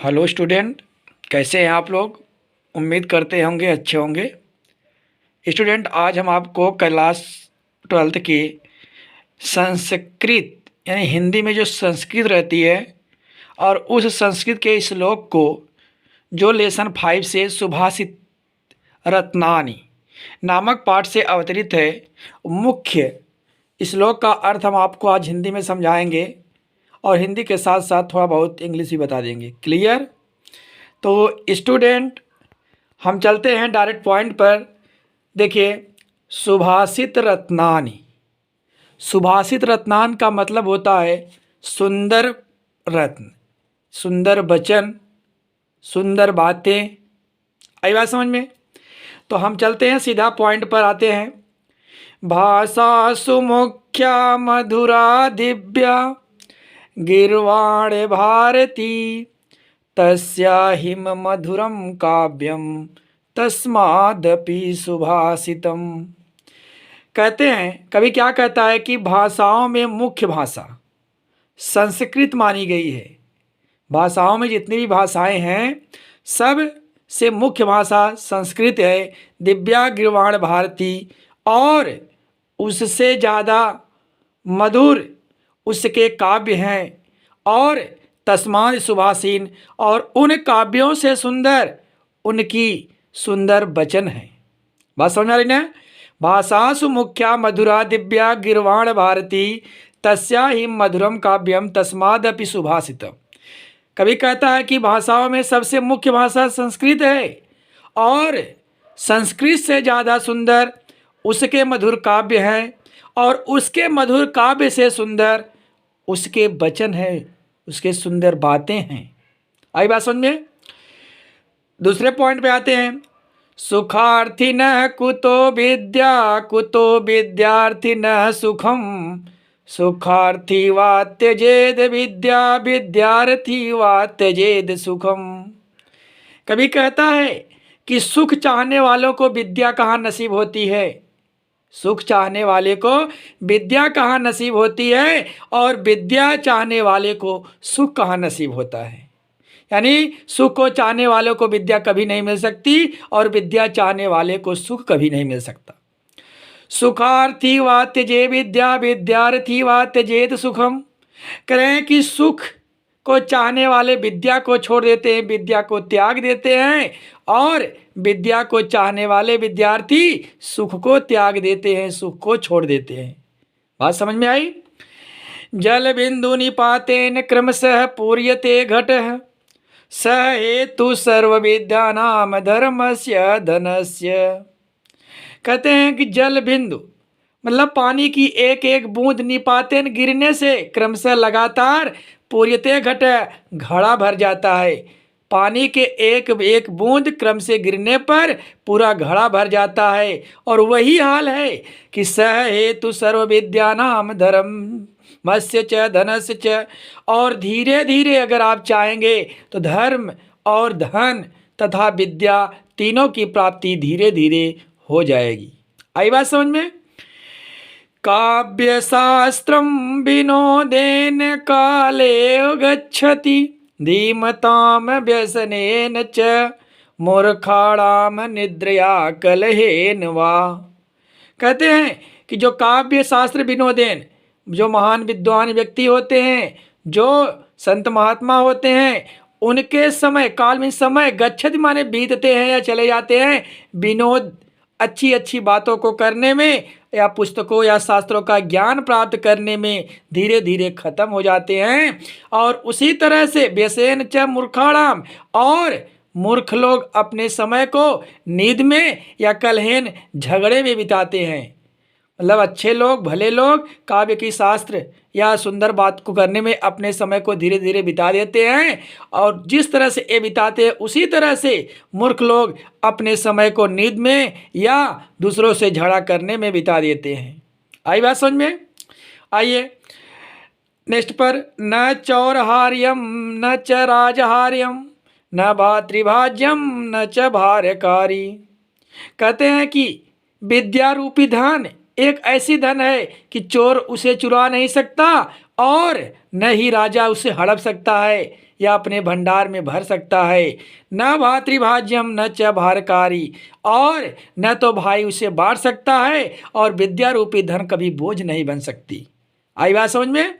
Hello student, कैसे हैं आप लोग। उम्मीद करते होंगे अच्छे होंगे। स्टूडेंट, आज हम आपको क्लास 12th की संस्कृत यानी हिंदी में जो संस्कृत रहती है और उस संस्कृत के श्लोक को जो लेसन 5 से सुभाषित रत्नानी नामक पाठ से अवतरित है, मुख्य श्लोक का अर्थ हम आपको आज हिंदी में समझाएंगे और हिंदी के साथ साथ थोड़ा बहुत इंग्लिश भी बता देंगे। क्लियर? तो स्टूडेंट, हम चलते हैं डायरेक्ट पॉइंट पर। देखिए, सुभाषित रत्नानी। सुभाषित रत्नान का मतलब होता है सुंदर रत्न, सुंदर वचन, सुंदर बातें। आई बात समझ में? तो हम चलते हैं, सीधा पॉइंट पर आते हैं। भाषा सुमुख्या मधुरा दिव्या गिर्वाण भारती तस्याहिम मधुरम काव्यम तस्मादपि सुभाषितम। कहते हैं, कभी क्या कहता है कि भाषाओं में मुख्य भाषा संस्कृत मानी गई है। भाषाओं में जितनी भी भाषाएं हैं, सब से मुख्य भाषा संस्कृत है। दिव्या गिर्वाण भारती, और उससे ज़्यादा मधुर उसके काव्य हैं, और तस्माद सुभाषिन, और उन काव्यों से सुंदर उनकी सुंदर वचन है। बात समझ आ रही ना? भाषासु मुख्या मधुरा दिव्या गिर्वाण भारती तस्या ही मधुरम काव्यम तस्मादपि सुभाषितम। कभी कहता है कि भाषाओं में सबसे मुख्य भाषा संस्कृत है और संस्कृत से ज़्यादा सुंदर उसके मधुर काव्य हैं, और उसके मधुर काव्य से सुंदर उसके वचन हैं, उसके सुंदर बातें हैं। आई बात समझ में? दूसरे पॉइंट पे आते हैं। सुखार्थी न कुतो विद्या कुतो विद्यार्थी न सुखम सुखार्थी वा त्यजेद विद्या विद्यार्थी वा त्यजेद सुखम। कभी कहता है कि सुख चाहने वालों को विद्या कहाँ नसीब होती है। सुख चाहने वाले को विद्या कहाँ नसीब होती है, और विद्या चाहने वाले को सुख कहाँ नसीब होता है। यानी सुख को चाहने वालों को विद्या कभी नहीं मिल सकती, और विद्या चाहने वाले को सुख कभी नहीं मिल सकता। सुखार्थी वा त्यजे विद्या विद्यार्थी वा त्यजेत सुखम। करें कि सुख को चाहने वाले विद्या को छोड़ देते हैं, विद्या को त्याग देते हैं, और विद्या को चाहने वाले विद्यार्थी सुख को त्याग देते हैं, सुख को छोड़ देते हैं। बात समझ में आई? जल बिंदु निपातेन क्रमशः पूर्यते घटः स हेतु सर्व विद्या नाम धर्मस्य धनस्य। कहते हैं कि जल बिंदु मतलब पानी की एक एक बूंद निपातेन गिरने से क्रमशः लगातार पूर्यते घट घड़ा भर जाता है। पानी के एक एक बूंद क्रम से गिरने पर पूरा घड़ा भर जाता है। और वही हाल है कि सह हेतु सर्व विद्या नाम धर्म मत्स्य च धनस्य च। और धीरे धीरे अगर आप चाहेंगे तो धर्म और धन तथा विद्या तीनों की प्राप्ति धीरे धीरे हो जाएगी। आई बात समझ में? काव्य शास्त्रम विनोदेन काले गच्छति धीमताम व्यसनेन च मूर्खाणाम निद्रया कलहेन वा। कहते हैं कि जो काव्य शास्त्र विनोदेन, जो महान विद्वान व्यक्ति होते हैं, जो संत महात्मा होते हैं, उनके समय काल में समय गच्छति माने बीतते हैं या चले जाते हैं, विनोद अच्छी अच्छी बातों को करने में या पुस्तकों या शास्त्रों का ज्ञान प्राप्त करने में धीरे धीरे खत्म हो जाते हैं। और उसी तरह से व्यसेन च मूर्खाणाम, और मूर्ख लोग अपने समय को नींद में या कलहेन झगड़े में बिताते हैं। मतलब अच्छे लोग, भले लोग काव्य की शास्त्र या सुंदर बात को करने में अपने समय को धीरे धीरे बिता देते हैं, और जिस तरह से ये बिताते हैं उसी तरह से मूर्ख लोग अपने समय को नींद में या दूसरों से झगड़ा करने में बिता देते हैं। आई बात समझ में? आइए नेक्स्ट पर। न चौरहार्यम न च राजहार्यम न भातृभाज्यम न च भार्यकारी। कहते हैं कि विद्या रूपी धन एक ऐसी धन है कि चोर उसे चुरा नहीं सकता, और न ही राजा उसे हड़प सकता है या अपने भंडार में भर सकता है। न भातृभाज्यम न च भारकारी, और न तो भाई उसे बांट सकता है, और विद्या रूपी धन कभी बोझ नहीं बन सकती। आई बात समझ में?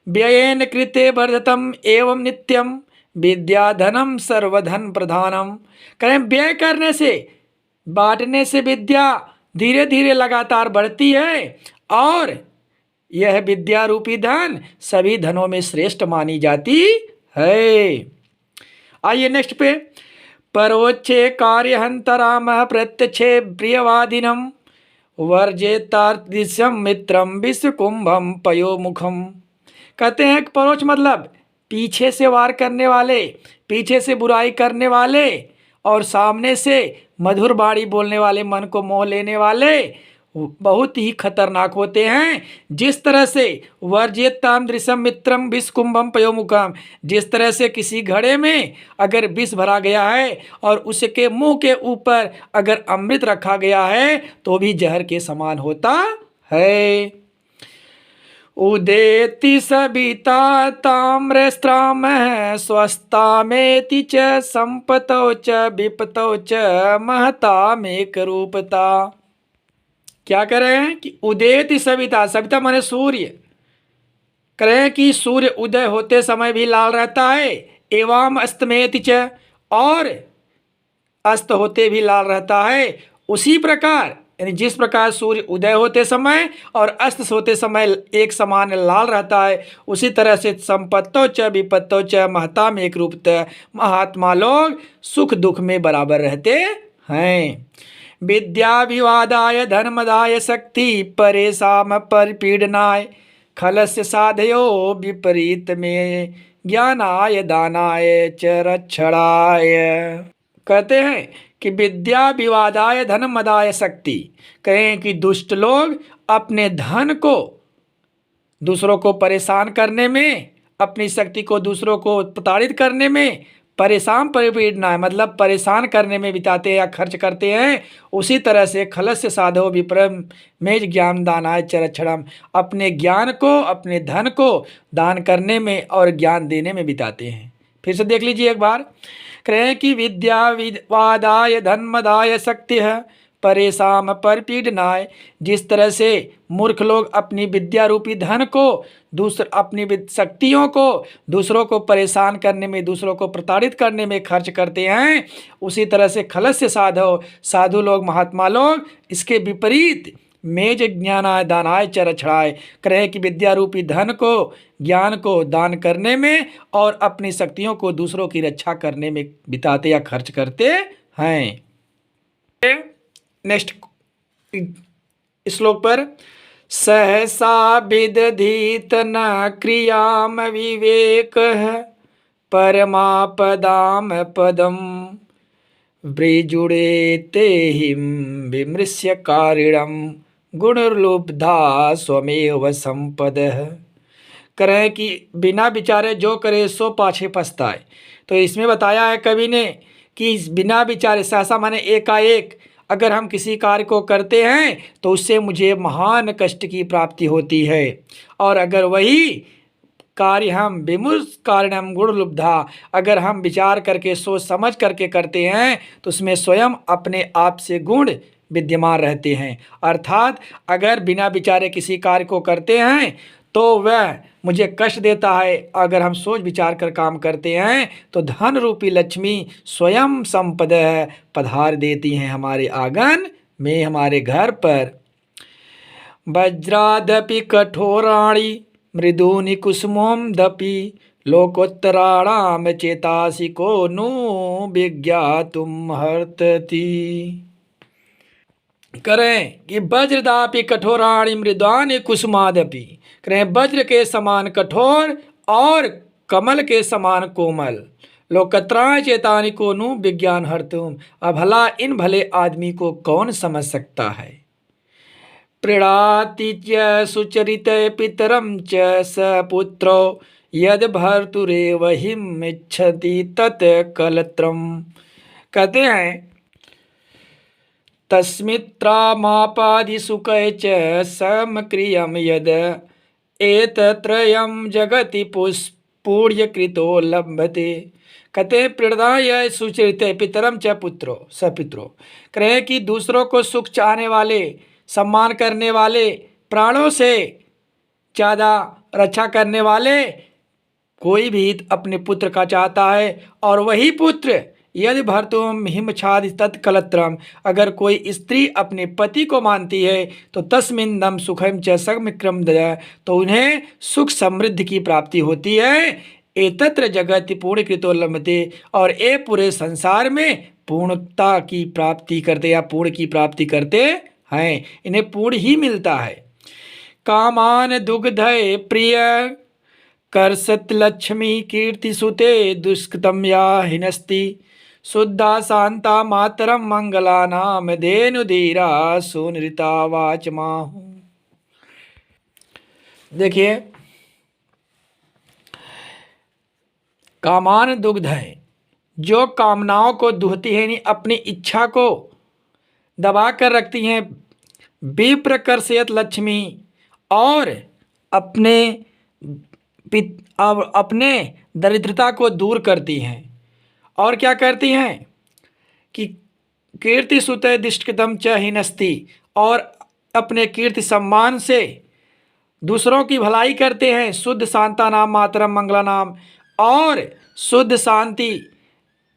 व्ययेन कृते वर्धतम एवं नित्यम विद्या धनम सर्वधन प्रधानम। करें व्यय करने से, बांटने से विद्या धीरे धीरे लगातार बढ़ती है, और यह विद्या रूपी धन सभी धनों में श्रेष्ठ मानी जाती है। आइए नेक्स्ट पे, परोक्षे कार्यहंतराम प्रत्यक्षे प्रियवादिनम वर्जेतार्दिशम मित्रम विश्व कुंभम पयोमुखम। कहते हैं कि परोक्ष मतलब पीछे से वार करने वाले, पीछे से बुराई करने वाले, और सामने से मधुर बाणी बोलने वाले, मन को मोह लेने वाले बहुत ही खतरनाक होते हैं। जिस तरह से वर्जेताम दृशम मित्रम विष कुंभम पयोमुखम, जिस तरह से किसी घड़े में अगर विष भरा गया है और उसके मुंह के ऊपर अगर अमृत रखा गया है तो भी जहर के समान होता है। उदेति सविता ताम्रस्त्राम स्वस्तामेति च संपतौ च विपतौ च महतामेक रूपता। क्या करें कि उदेति सविता, सविता माने सूर्य, करें कि सूर्य उदय होते समय भी लाल रहता है, एवं अस्तमेति च, और अस्त होते भी लाल रहता है। उसी प्रकार यानी जिस प्रकार सूर्य उदय होते समय और अस्त होते समय एक समान लाल रहता है, उसी तरह से संपत्तो च विपत्तो च महता में एक रूपतः, महात्मा लोग सुख दुख में बराबर रहते हैं। विद्या विवादाय धर्मदाय शक्ति परेशान परिपीडनाय खलस्य साधयो विपरीत में ज्ञानाय दानाय च रक्षणाय। कहते हैं कि विद्या विवादाय धन मदाय शक्ति, कहें कि दुष्ट लोग अपने धन को दूसरों को परेशान करने में, अपनी शक्ति को दूसरों को प्रताड़ित करने में, परेशान परिपीड़ना है मतलब परेशान करने में बिताते हैं या खर्च करते हैं। उसी तरह से खलस्य साधो विप्रम में ज्ञान दानाय चरक्षणम, अपने ज्ञान को, अपने धन को दान करने में और ज्ञान देने में बिताते हैं। फिर से देख लीजिए एक बार, कहें कि विद्या विवादाय धनमदाय शक्ति है परेशान परपीडनाय, जिस तरह से मूर्ख लोग अपनी विद्या रूपी धन को अपनी शक्तियों को दूसरों को परेशान करने में, दूसरों को प्रताड़ित करने में खर्च करते हैं, उसी तरह से खलस्य साधु लोग, महात्मा लोग इसके विपरीत मेज ज्ञानाय दानाय चरक्षणाय, करें कि विद्या रूपी धन को, ज्ञान को दान करने में और अपनी शक्तियों को दूसरों की रक्षा करने में बिताते या खर्च करते हैं। नेक्स्ट श्लोक पर, सहसा विदधीत न क्रियाम विवेक परमापदाम पदम व्रिजुड़े ते हिम विमृश्य कारिणम गुणलुब्धा स्वमेव संपद। करें कि बिना विचारे जो करे सो पाछे पछताए। तो इसमें बताया है कवि ने कि बिना विचारे, सहसा माने एकाएक अगर हम किसी कार्य को करते हैं तो उससे मुझे महान कष्ट की प्राप्ति होती है, और अगर वही कार्य हम विमुष कारणम गुणलुब्धा, अगर हम विचार करके सोच समझ करके करते हैं तो उसमें स्वयं अपने आप से गुण विद्यमान रहते हैं। अर्थात अगर बिना विचारे किसी कार्य को करते हैं तो वह मुझे कष्ट देता है, अगर हम सोच विचार कर काम करते हैं तो धन रूपी लक्ष्मी स्वयं संपद पधार देती हैं हमारे आंगन में, हमारे घर पर। वज्रादपि कठोराणि मृदूनि कुसुमों दपि लोकोत्तराणाम चेतासि को नु विज्ञातुम हर्तति। करें कि वज्रदापि कठोराणि मृदानि कुसुमादपि, करें वज्र के समान कठोर और कमल के समान कोमल, लोकत्राय चेतानि को नु विज्ञान हर्तुम, अब भला इन भले आदमी को कौन समझ सकता है। प्रीणाति च सुचरित पितरम च सपुत्रो यद भर्तुरेव हिमिच्छति तत् कलत्रम। कहते हैं तस्मित्रामापादि सुखय च समक्रियम यद एतत्रयं जगति पुष्पूर्य कृतो लभते। कहते हैं प्रणदाय सुचरिते पितरम च पुत्रो सपित्रो। कहे कि दूसरों को सुख चाहने वाले, सम्मान करने वाले, प्राणों से ज़्यादा रक्षा करने वाले कोई भी अपने पुत्र का चाहता है। और वही पुत्र यदि भर्तुम हिमछाद तत्कलत्रम, अगर कोई स्त्री अपने पति को मानती है तो तस्मिन दम सुखम च समिक्रम दया, तो उन्हें सुख समृद्धि की प्राप्ति होती है। एतत्र जगत पूर्ण कृतो लभते, और ये पूरे संसार में पूर्णता की प्राप्ति करते या पूर्ण की प्राप्ति करते हैं, इन्हें पूर्ण ही मिलता है। कामान दुग्धय प्रिय कर्षत लक्ष्मी कीर्ति सुते दुष्कृतम या हिनस्ति, शुद्धा शांता मातरम मंगला नाम धेनुधीरा सुनृता वाच माहू। देखिए, कामान दुग्ध है, जो कामनाओं को दुहती है, यानी अपनी इच्छा को दबा कर रखती हैं। विप्रकर्षयत लक्ष्मी, और अपने दरिद्रता को दूर करती हैं। और क्या करती हैं कि कीर्ति सुते दिष्टकृतम च हिनस्ति, और अपने कीर्ति सम्मान से दूसरों की भलाई करते हैं। शुद्ध शांता नाम मातरम मंगला नाम, और शुद्ध शांति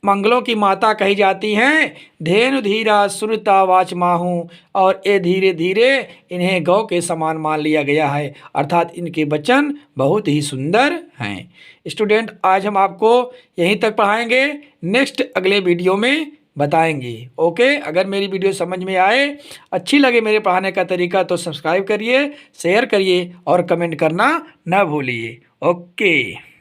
मंगलों की माता कही जाती हैं। धेनु धीरा सुनता वाच माहू, और ये धीरे धीरे इन्हें गौ के समान मान लिया गया है, अर्थात इनके वचन बहुत ही सुंदर हैं। स्टूडेंट, आज हम आपको यहीं तक पढ़ाएंगे, नेक्स्ट अगले वीडियो में बताएंगे। ओके, अगर मेरी वीडियो समझ में आए, अच्छी लगे मेरे पढ़ाने का तरीका, तो सब्सक्राइब करिए, शेयर करिए और कमेंट करना न भूलिए। ओके।